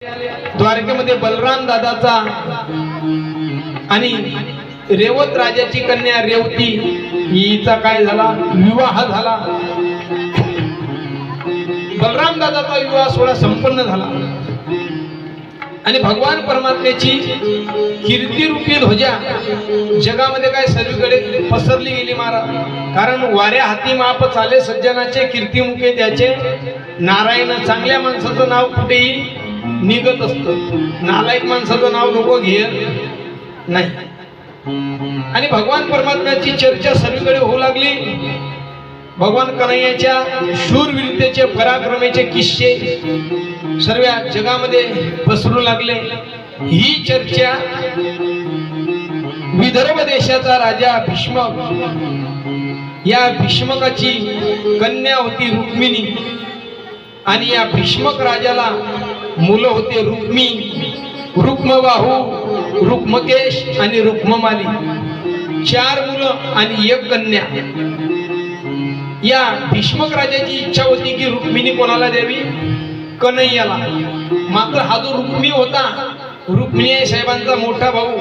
द्वारकेमध्ये बलराम दादाचा आणि रेवत राजाची कन्या रेवती हिचा काय झाला, विवाह झाला. बलराम दादाचा विवाह सोहळा संपन्न झाला आणि भगवान परमात्म्याची कीर्तिरूपी ध्वजा जगामध्ये काय सर्वीकडे पसरली गेली महाराज. कारण वाऱ्या हाती माप चाले सज्जनाचे, कीर्तिमुखे त्याचे. नारायण चांगल्या माणसाचं नाव कुठेही निघत असतं, नालायक माणसाचं नाव लोक घेत नाही. आणि भगवान परमात्म्याची चर्चा सर्वीकडे होऊ लागली. भगवान कन्हैयाच्या शूरवीरतेचे, पराक्रमेचे किस्से सर्व जगामध्ये पसरू लागले. ही चर्चा विदर्भ देशाचा राजा भीष्मक, या भीष्मकाची कन्या होती रुक्मिणी आणि या भीष्मक राजाला मुलं होते रुक्मी, रुक्मबाहू, रुक्मकेश आणि रुक्ममाली. 4 मुलं आणि 1 कन्या. या भीष्मक राजाची इच्छा होती की रुक्मिणी कोणाला द्यावी, कन्हैयाला. मात्र हा जो रुक्मी होता, रुक्मिणी साहेबांचा मोठा भाऊ,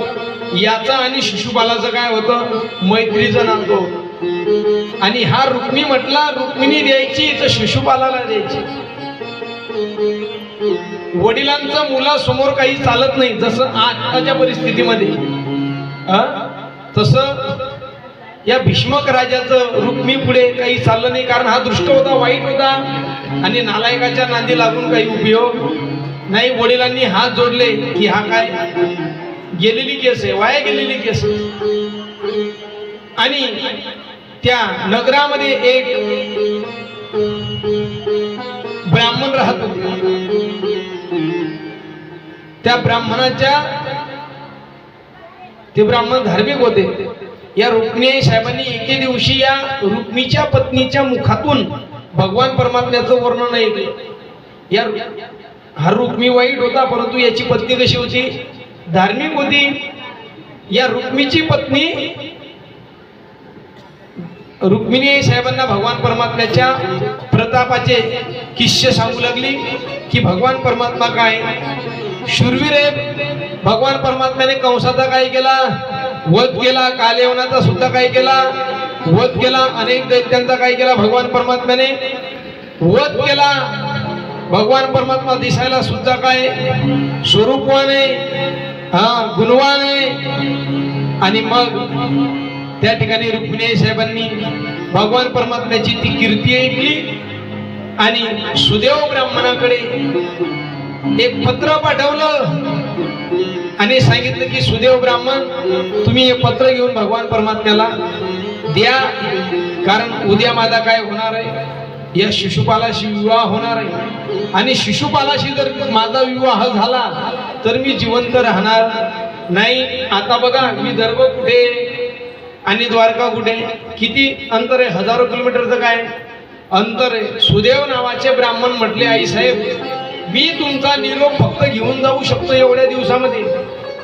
याचा आणि शिशुपालाचं काय होतं, मैत्रीचं नातं होतं. आणि हा रुक्मी म्हटला रुक्मिणी द्यायची तर शिशुपालाला द्यायची. वडिलांचं मुलासमोर काही चालत नाही, जसं आताच्या परिस्थितीमध्ये. तसं या भीष्मक राजाचं रुक्मी पुढे काही चाललं नाही. कारण हा दुष्ट होता, वाईट होता आणि नालायकाच्या नांदी लागून काही उपयोग नाही. वडिलांनी हात जोडले की हा काय गेलेली केस आहे, वाया गेलेली केस. आणि त्या नगरामध्ये एक ब्राह्मण राहत होते. त्या ब्राह्मणाच्या, ते ब्राह्मण धार्मिक होते. या रुक्मिणी साहेबांनी एके दिवशी या रुक्मीच्या पत्नीच्या मुखातून भगवान परमात्म्याचं वर्णन ऐकलं. हा रुक्मी वाईट होता, परंतु याची पत्नी कशी होती, धार्मिक होती. या रुक्मीची पत्नी रुक्मिणी साहेबांना भगवान परमात्म्याच्या प्रतापाचे किस्से सांगू लागली की भगवान परमात्मा काय शूरवीर आहे. भगवान परमात्म्याने कंसाचा काय केला, वध केला. कालयवनाचा सुद्धा काय केला, वध केला. अनेक दैत्यांचा काय केला, भगवान परमात्म्याने वध केला. भगवान परमात्मा दिसायला सुद्धा काय स्वरूपवान आहे, गुणवान आहे. आणि मग त्या ठिकाणी रुक्मिणी साहेबांनी भगवान परमात्म्याची ती कीर्ती ऐकली आणि सुदेव ब्राह्मणाकडे एक पत्र पाठवलं आणि सांगितलं की सुदेव ब्राह्मण, तुम्ही हे पत्र घेऊन भगवान परमात्म्याला द्या. कारण उद्या माझा काय होणार आहे, या शिशुपालाशी विवाह होणार आहे. आणि शिशुपालाशी जर माझा विवाह झाला तर मी जिवंत राहणार नाही. आता बघा विदर्भ कुठे आणि द्वारका कुठे, किती अंतर आहे, हजारो किलोमीटरचं काय अंतर आहे. सुदेव नावाचे ब्राह्मण म्हटले, आई साहेब मी तुमचा निरोप फक्त घेऊन जाऊ शकतो एवढ्या दिवसामध्ये,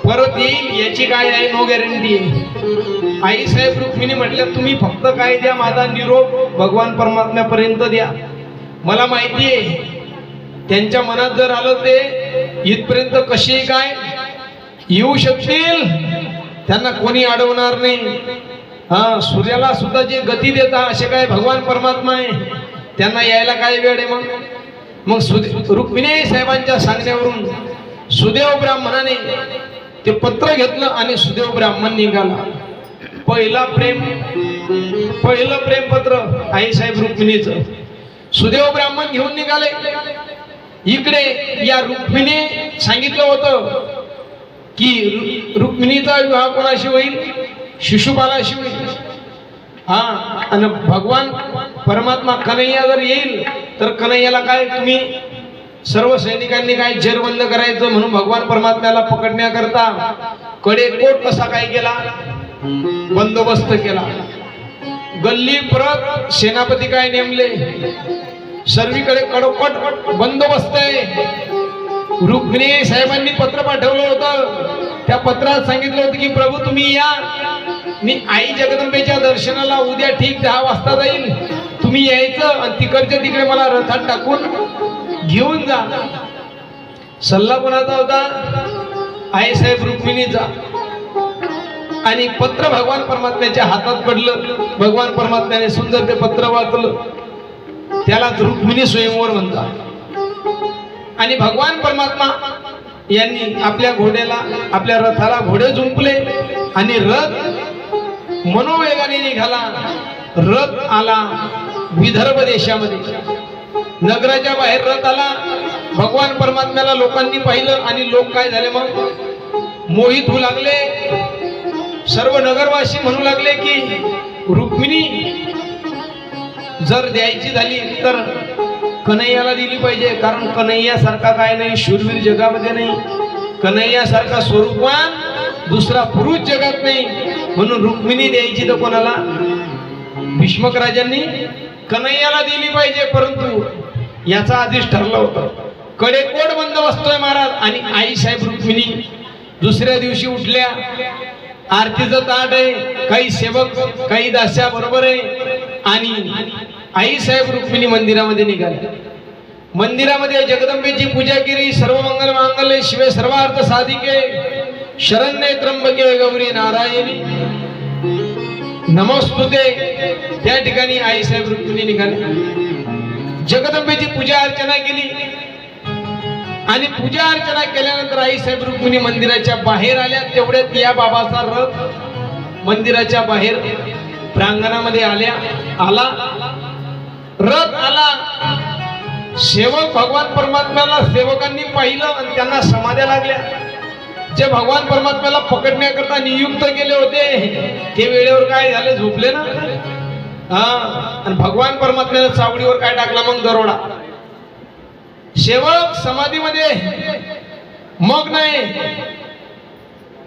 परत येईल याची काय आहे, नो गॅरंटी आहे. आई साहेब रुक्मिणी म्हटल्या, तुम्ही फक्त काय द्या, माझा निरोप भगवान परमात्म्यापर्यंत द्या. मला माहिती आहे त्यांच्या मनात जर आलं ते इथपर्यंत कशी काय येऊ शकतील, त्यांना कोणी अडवणार नाही. सूर्याला सुद्धा जे गती देता असे काय भगवान परमात्मा आहे, त्यांना यायला काय वेळ आहे. मग रुक्मिणी साहेबांच्या सांगण्यावरून सुदेव ब्राह्मणाने ते पत्र घेतलं आणि सुदेव ब्राह्मण निघाला. पहिलं प्रेमपत्र आई साहेब रुक्मिणीचं. सुदेव ब्राह्मण घेऊन निघाले. इकडे या रुक्मिणी सांगितलं होतं की रुक्मिणीचा विवाह कोणाशी होईल, शिशुपालाशी होईल. आणि भगवान परमात्मा कन्हैया जर येईल तर कन्हैयाला काय तुम्ही सर्व सैनिकांनी काय जेरबंद करायचं म्हणून भगवान परमात्म्याला पकडण्याकरता कडेकोट कसा काय केला, बंदोबस्त केला. गल्ली परत सेनापती काय नेमले, सर्वीकडे कडोकट बंदोबस्त आहे. रुक्मिणी साहेबांनी पत्र पाठवलं होतं. त्या पत्रात सांगितलं होतं की प्रभू तुम्ही या, मी आई जगदंबेच्या दर्शनाला उद्या ठीक 10 वाजता जाईल, तुम्ही यायचं आणि तिकडच्या तिकडे मला रथात टाकून घेऊन जा. सल्ला कोणाचा होता? आईसाहेब रुक्मिणीचा. आणि पत्र भगवान परमात्म्याच्या हातात पडलं. भगवान परमात्म्याने सुंदर ते पत्र वाचलं. त्यालाच रुक्मिणी स्वयंवर म्हणतात. आणि भगवान परमात्मा यांनी आपल्या घोड्याला, आपल्या रथाला घोडे झुंपले आणि रथ मनोवेगाने निघाला. रथ आला विदर्भ देशामध्ये. नगराच्या बाहेर रथ आला. भगवान परमात्म्याला लोकांनी पाहिलं आणि लोक काय झाले मग मोहित होऊ लागले. सर्व नगरवासी म्हणू लागले की रुक्मिणी जर द्यायची झाली तर कन्हैयाला दिली पाहिजे, कारण कन्हैयासारखा काय नाही शूरवीर जगामध्ये नाही, कन्हैयासारखा स्वरूपवान दुसरा पुरुष जगात नाही, म्हणून रुक्मिणी द्यायची तर कोणाला? भीष्मक राजांनी कन्हैयाला दिली पाहिजे. परंतु याचा आधीच ठरलं होतं. कडेकोट बंदोबस्त आहे महाराज. आणि आईसाहेब रुक्मिणी दुसऱ्या दिवशी उठल्या. आरतीचं ताट आहे, काही सेवक काही दास्या बरोबर आहे. आणि आईसाहेब रुक्मिणी मंदिरामध्ये निघाल्या. मंदिरामध्ये जगदंबेची पूजा केली. सर्व मंगल मांगल्ये शिवे सर्वार्थ साधिके शरण्ये त्र्यंबके गौरी नारायणी नमोस्तुते. त्या ठिकाणी आईसाहेब रुक्मिणी निघाल्या. जगदंबेची पूजा अर्चना केली. आणि पूजा अर्चना केल्यानंतर आईसाहेब रुक्मिणी मंदिराच्या बाहेर आल्या. तेवढ्यात या बाबाचा रथ मंदिराच्या बाहेर प्रांगणामध्ये आला. रथ आला. सेवक भगवान परमात्म्याला सेवकांनी पाहिलं आणि त्यांना समाध्या लागल्या. जे भगवान परमात्म्याला पकडण्याकरता नियुक्त केले होते ते वेळेवर काय झाले? झोपले ना. आणि भगवान परमात्म्याला चावडीवर काय टाकला मग? दरोडा. सेवक समाधीमध्ये मग नाही.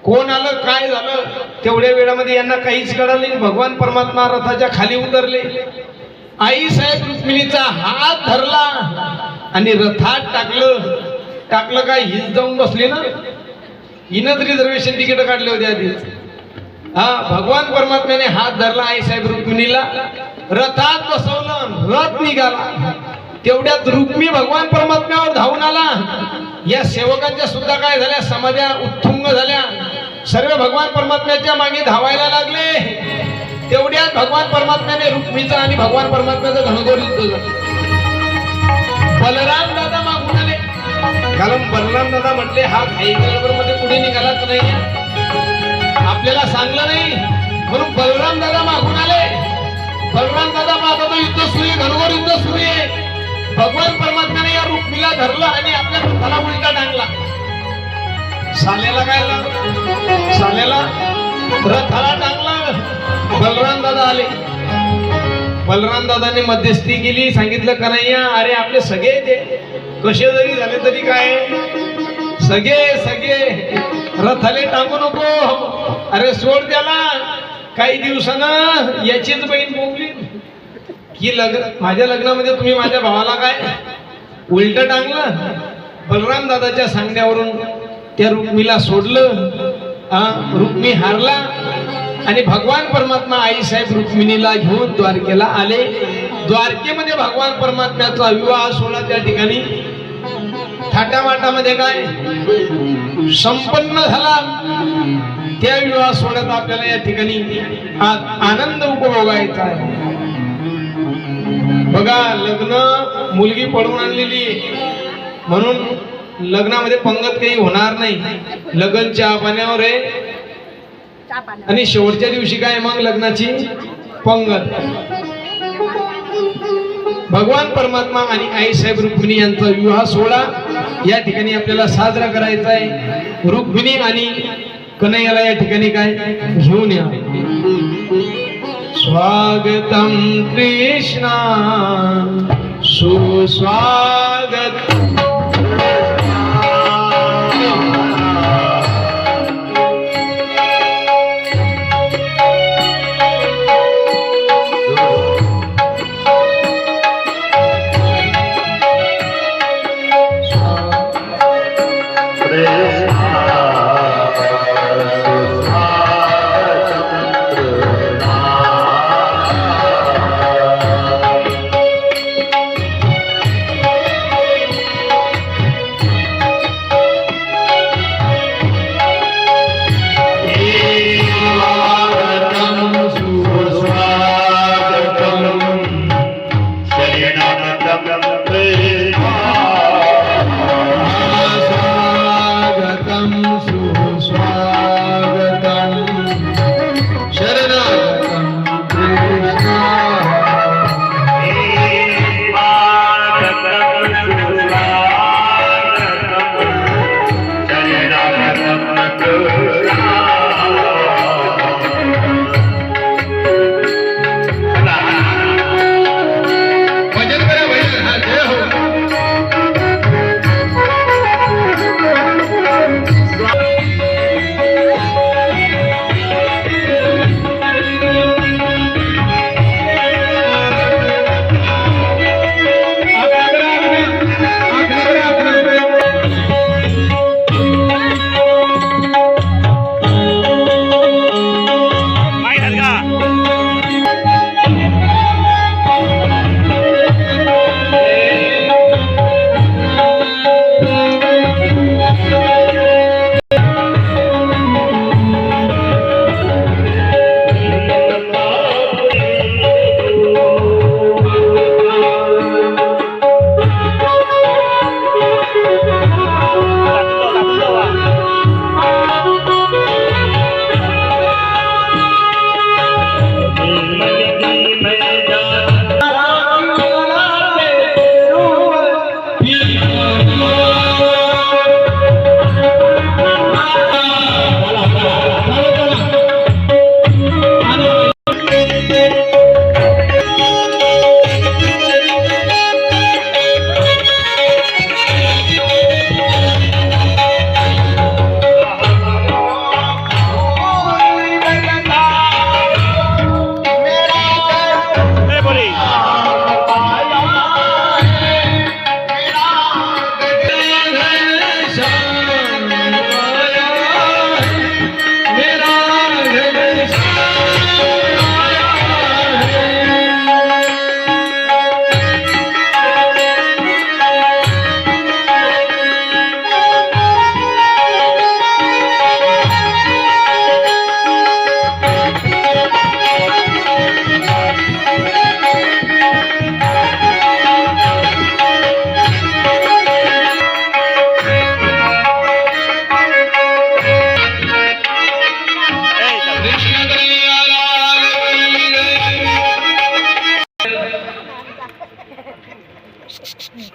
कोण आलं काय झालं तेवढ्या वेळामध्ये यांना काहीच कळलं नाही. भगवान परमात्मा रथाच्या खाली उतरले. आईसाहेब रुक्मिणीचा हात धरला आणि रथात टाकलं काय? हीच जाऊन बसली ना. हिनंच रिझर्वेशन तिकीट काढले होते आधीच. भगवान परमात्म्याने हात धरला आईसाहेब रुक्मिणीला, रथात बसवलं, रथ निघाला. तेवढ्यात रुक्मी भगवान परमात्म्यावर धावून आला. या सेवकांच्या सुद्धा काय झाल्या? समाध्या उत्तुंग झाल्या. सर्व भगवान परमात्म्याच्या मागे धावायला लागले. तेवढ्यात भगवान परमात्म्याने रुक्मीचा आणि भगवान परमात्म्याचं घनघोर युद्ध झालं. बलराम दादा मागून आले. कारण बलराम दादा म्हटले हा घाई गडबड मध्ये पुढे निघालाच नाही, आपल्याला सांगलं नाही, म्हणून बलराम दादा मागून आले. बलराम दादा मागवतो युद्ध सुरू आहे, घनघोर युद्ध सुरू आहे. भगवान परमात्म्याने या रुक्मीला धरलं आणि आपल्या रथाला उलटा टांगला. साल्याला काय लागलं? साल्याला रथाला टांगला. बलराम दादा आले. बलराम दादाने मध्यस्थी केली. सांगितलं कन्हैया अरे आपले सगळे ते कसे जरी झाले तरी काय सगळे रथाले टांगू नको. अरे सोड त्याला. काही दिवसानं याचीच बहीण बोंबली की माझ्या लग्नामध्ये तुम्ही माझ्या भावाला काय उलट टांगलं. बलराम दादाच्या सांगण्यावरून त्या रुक्मीला सोडलं. रुक्मी हारला आणि भगवान परमात्मा आईसाहेब रुक्मिणीला घेऊन द्वारकेला आले. द्वारकेमध्ये भगवान परमात्म्याचा विवाह सोहळा त्या ठिकाणी थाटामाटामध्ये काय संपन्न झाला. त्या विवाह सोहळ्यात आपल्याला या ठिकाणी आज आनंद उपभोगायचा आहे. बघा लग्न मुलगी पळवून आणलेली म्हणून लग्नामध्ये पंगत काही होणार नाही. लग्न चहा पाण्यावर आहे आणि शेवटच्या दिवशी काय मग लग्नाची पंगत. भगवान परमात्मा आणि आईसाहेब रुक्मिणी यांचा विवाह सोहळा या ठिकाणी आपल्याला साजरा करायचा आहे. रुक्मिणी आणि कन्हैयाला या ठिकाणी काय घेऊन या. स्वागतम कृष्णा सुस्वागत.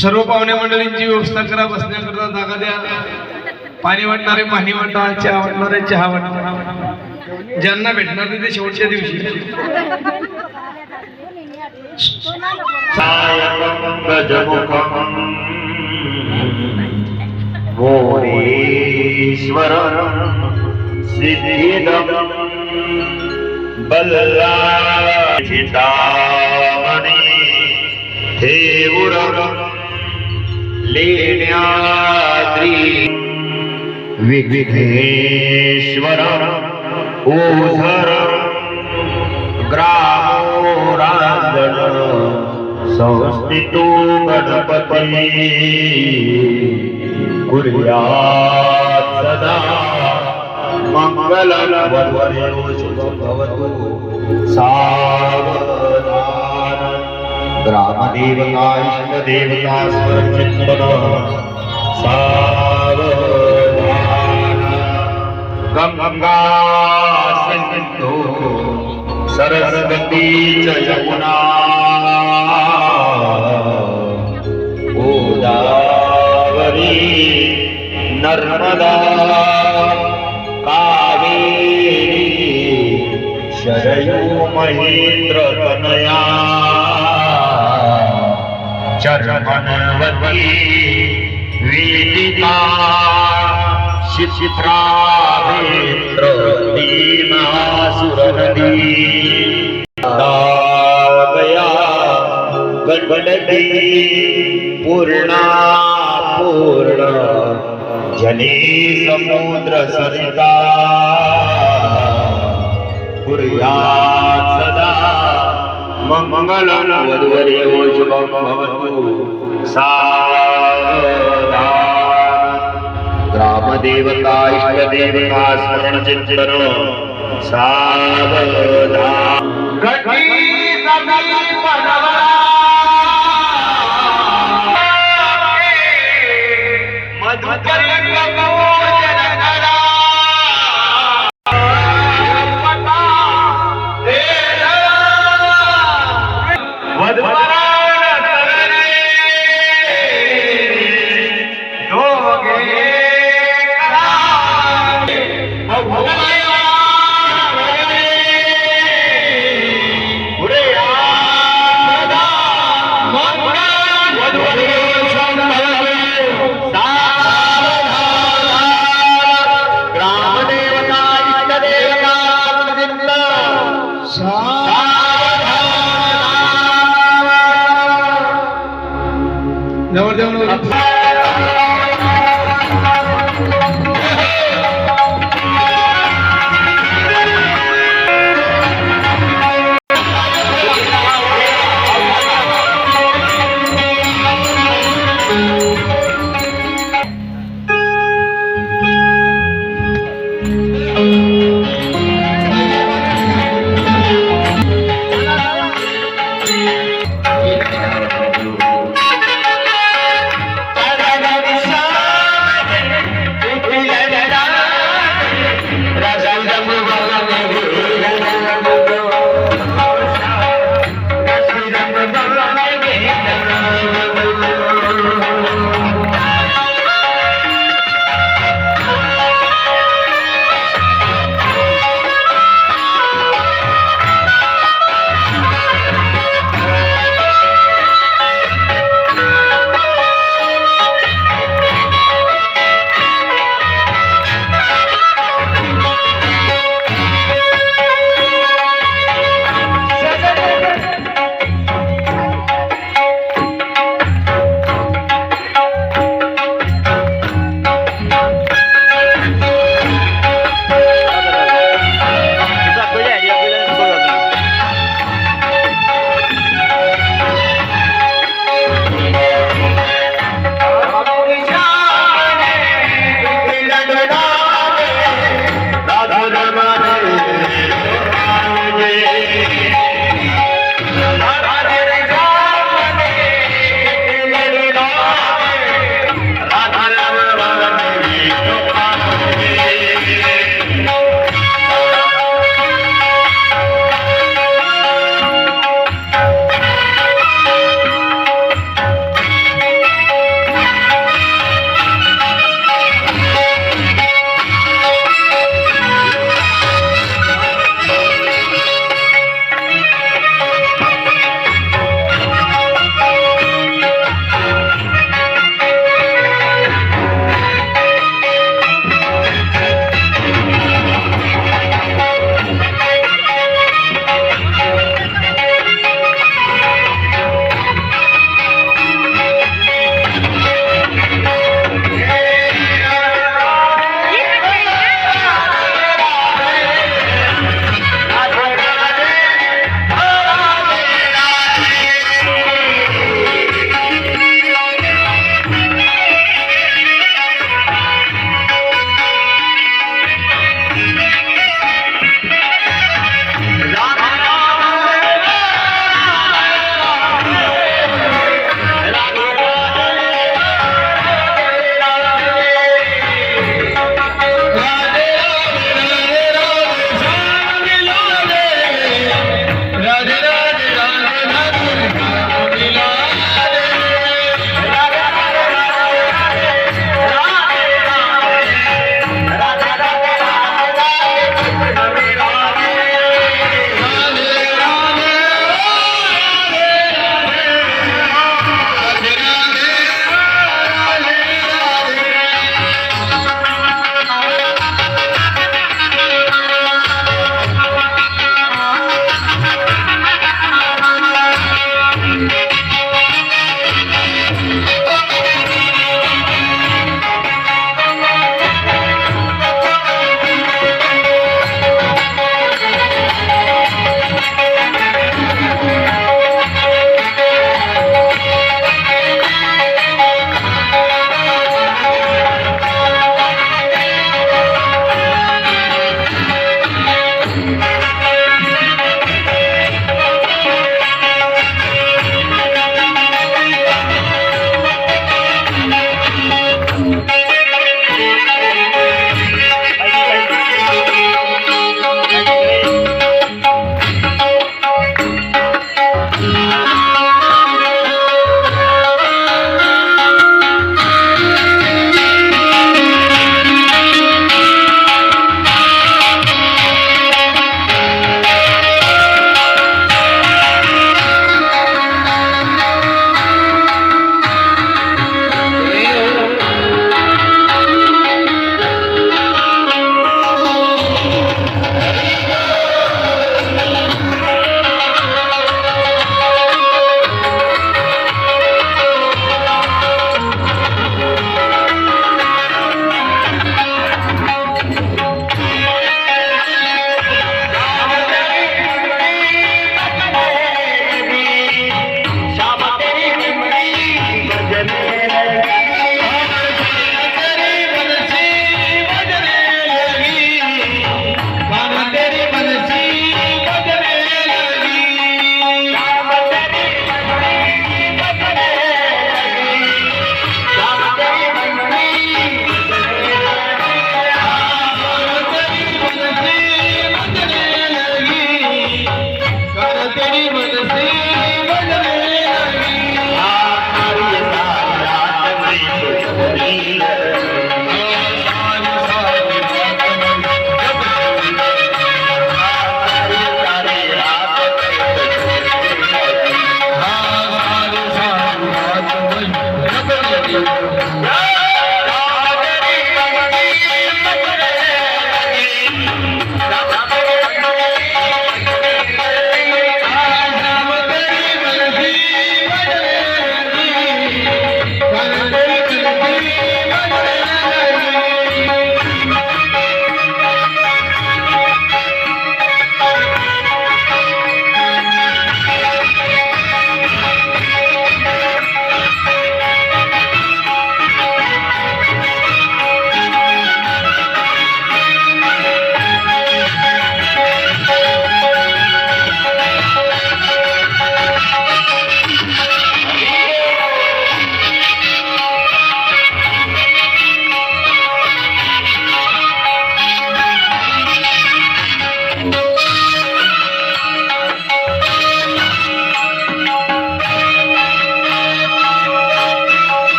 सर्व पाहुण्या मंडळींची व्यवस्था करा, बसण्याकरता जागा द्या. पाणी वाटणारे पाणी वाटा, चहा वाटणारे चहा वाटा. ज्यांना भेटणार नाही ते शेवटच्या दिवशी. सिद्धिदं बल्लाचितामणि देवुरं लेण्याद्रि विघ्नेश्वरं ओझरं ग्रामोरांगण संस्थितो गणपती कुर्यात् सदा मंगलं वधूवरेण्यो शुभं भवतु. सावधान ग्रामदेवता इष्टदेवता स्मरचित्तन सावधान. गंगा सिंधु सरस्वती च यमुना गोदावरी नर्मदा कावेरी शरयू महेंद्र तनया चर्मणवती वेदिका शिशित्रावेत्र भीमासुरनदी गया गणपति पूर्णा पूर्ण जले समुद्र सरिता कुर्यात् सदा मंगलं वधूवरेण्यो शुभं भवतु. सावधान ग्रामदेवता इष्टदेवता स्मरणचित्तन सावधान. घटी समीप नवरा मधुकरी भोजन करा वधूवरान तरणे दोघे करा वधूवरान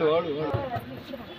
हळू हळू हळू